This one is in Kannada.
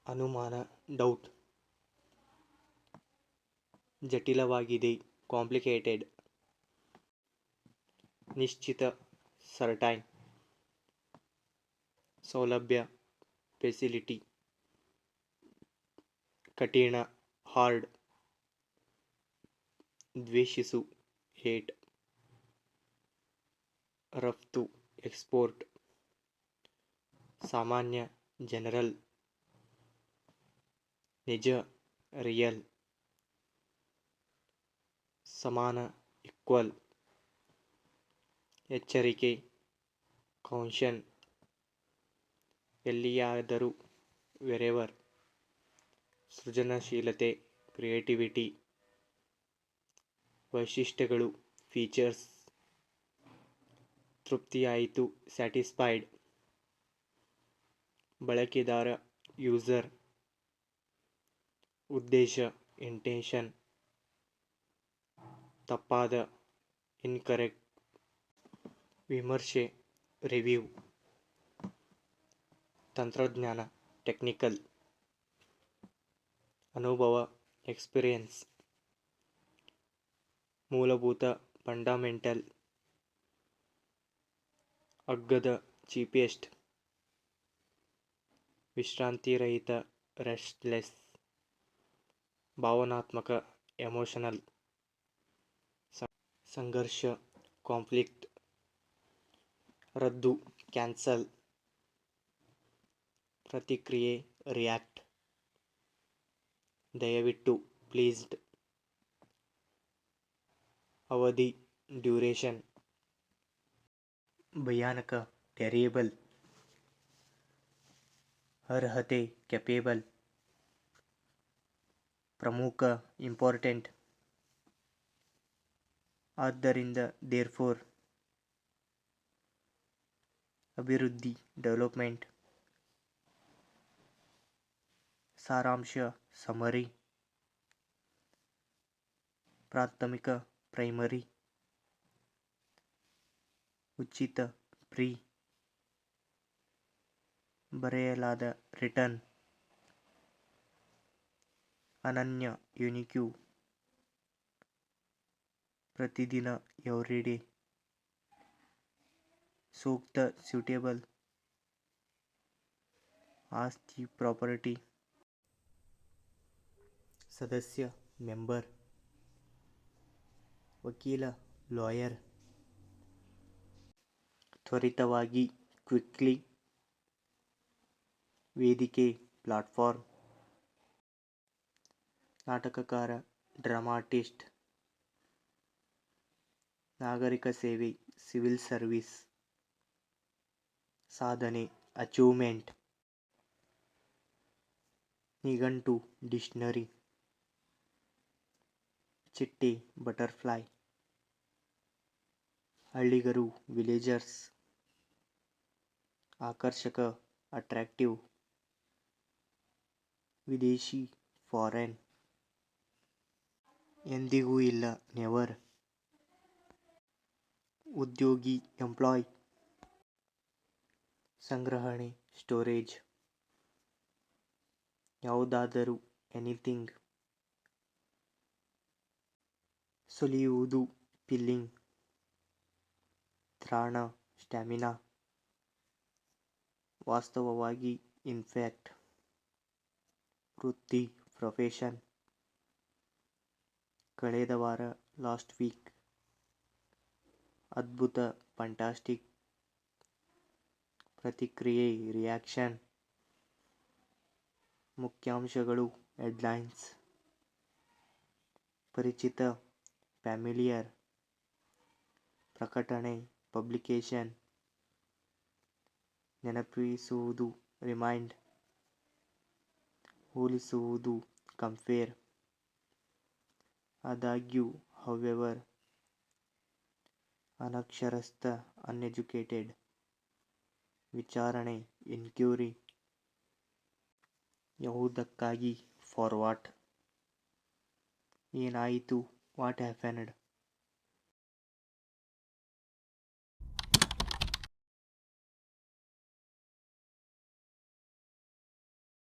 ಅನುಮಾನ ಡೌಟ್ ಜಟಿಲವಾಗಿದೆ ಕಾಂಪ್ಲಿಕೇಟೆಡ್ ನಿಶ್ಚಿತ ಸರ್ಟೈನ್ ಸೌಲಭ್ಯ ಫೆಸಿಲಿಟಿ ಕಠಿಣ ಹಾರ್ಡ್ ದ್ವೇಷಿಸು ಹೇಟ್ ರಫ್ತು ಎಕ್ಸ್ಪೋರ್ಟ್ ಸಾಮಾನ್ಯ ಜನರಲ್ ನಿಜ ರಿಯಲ್ ಸಮಾನ ಈಕ್ವಲ್ ಎಚ್ಚರಿಕೆ ಕೌಷನ್ ಎಲ್ಲಿಯಾದರೂ ವೆರೆವರ್ ಸೃಜನಶೀಲತೆ ಕ್ರಿಯೇಟಿವಿಟಿ ವೈಶಿಷ್ಟ್ಯಗಳು ಫೀಚರ್ಸ್ ತೃಪ್ತಿಯಾಯಿತು ಸ್ಯಾಟಿಸ್ಫೈಡ್ ಬಳಕೆದಾರ ಯೂಸರ್ ಉದ್ದೇಶ ಇಂಟೆನ್ಷನ್ ತಪ್ಪಾದ ಇನ್ಕರೆಕ್ಟ್ ವಿಮರ್ಶೆ ರಿವ್ಯೂ ತಂತ್ರಜ್ಞಾನ ಟೆಕ್ನಿಕಲ್ ಅನುಭವ ಎಕ್ಸ್ಪೀರಿಯನ್ಸ್ ಮೂಲಭೂತ ಫಂಡಮೆಂಟಲ್ ಅಗ್ಗದ ಚೀಪೆಸ್ಟ್ ವಿಶ್ರಾಂತಿರಹಿತ ರೆಸ್ಟ್ಲೆಸ್ ಭಾವನಾತ್ಮಕ ಎಮೋಷನಲ್ ಸಂಘರ್ಷ ಕಾನ್ಫ್ಲಿಕ್ಟ್ ರದ್ದು ಕ್ಯಾನ್ಸಲ್ ಪ್ರತಿಕ್ರಿಯೆ ರಿಯಾಕ್ಟ್ ದಯವಿಟ್ಟು ಪ್ಲೀಸ್ಡ್ ಅವಧಿ ಡ್ಯೂರೇಷನ್ ಭಯಾನಕ ಟೆರಿಯಬಲ್ ಅರ್ಹತೆ ಕೆಪೇಬಲ್ ಪ್ರಮುಖ ಇಂಪಾರ್ಟೆಂಟ್ ಆದ್ದರಿಂದ ದೇರ್ಫೋರ್ ಅಭಿವೃದ್ಧಿ ಡೆವಲಪ್ಮೆಂಟ್ ಸಾರಾಂಶ ಸಮರಿ ಪ್ರಾಥಮಿಕ ಪ್ರೈಮರಿ ಉಚಿತ ಫ್ರೀ ಬರೆಯಲಾದ ರಿಟರ್ನ್ ಅನನ್ಯ ಯುನಿಕ್ಯೂ ಪ್ರತಿದಿನ ಎವ್ರಿಡೇ ಸೂಕ್ತ ಸ್ಯೂಟೇಬಲ್ ಆಸ್ತಿ ಪ್ರಾಪರ್ಟಿ ಸದಸ್ಯ ಮೆಂಬರ್ ವಕೀಲ ಲಾಯರ್ ತ್ವರಿತವಾಗಿ ಕ್ವಿಕ್ಲಿ ವೇದಿಕೆ ಪ್ಲಾಟ್ಫಾರ್ಮ್ ನಾಟಕಕಾರ ಡ್ರಾಮಾಟಿಸ್ಟ್ ನಾಗರಿಕ ಸೇವೆ ಸಿವಿಲ್ ಸರ್ವಿಸ್ ಸಾಧನೆ ಅಚೀವ್ಮೆಂಟ್ ನಿಘಂಟು ಡಿಕ್ಷನರಿ ಚಿಟ್ಟೆ ಬಟರ್ಫ್ಲೈ ಹಳ್ಳಿಗರು ವಿಲೇಜರ್ಸ್ ಆಕರ್ಷಕ ಅಟ್ರಾಕ್ಟಿವ್ ವಿದೇಶಿ ಫಾರೆನ್ ಎಂದಿಗೂ ಇಲ್ಲ ನೆವರ್ ಉದ್ಯೋಗಿ ಎಂಪ್ಲಾಯ್ ಸಂಗ್ರಹಣೆ ಸ್ಟೋರೇಜ್ ಯಾವುದಾದರೂ ಎನಿಥಿಂಗ್ ಸುಲಿಯುವುದು ಪಿಲ್ಲಿಂಗ್ ತ್ರಾಣ ಸ್ಟ್ಯಾಮಿನಾ ವಾಸ್ತವವಾಗಿ ಇನ್ಫ್ಯಾಕ್ಟ್ ವೃತ್ತಿ ಪ್ರೊಫೆಷನ್ ಕಳೆದ ವಾರ ಲಾಸ್ಟ್ ವೀಕ್ ಅದ್ಭುತ ಫಂಟಾಸ್ಟಿಕ್ ಪ್ರತಿಕ್ರಿಯೆ ರಿಯಾಕ್ಷನ್ ಮುಖ್ಯಾಂಶಗಳು ಹೆಡ್ಲೈನ್ಸ್ ಪರಿಚಿತ ಫ್ಯಾಮಿಲಿಯರ್ ಪ್ರಕಟಣೆ ಪಬ್ಲಿಕೇಶನ್ ನೆನಪಿಸುವುದು ರಿಮೈಂಡ್ ಹೋಲಿಸುವುದು ಕಂಪೇರ್ ಆದಾಗ್ಯೂ ಹೌಎವರ್ ಅನಕ್ಷರಸ್ಥ ಅನ್ಎಜುಕೇಟೆಡ್ ವಿಚಾರಣೆ ಇನ್ಕ್ಯೂರಿ ಯಾವುದಕ್ಕಾಗಿ ಫಾರ್ ವಾಟ್ ಏನಾಯಿತು ವಾಟ್ ಹ್ಯಾಪೆನ್ಡ್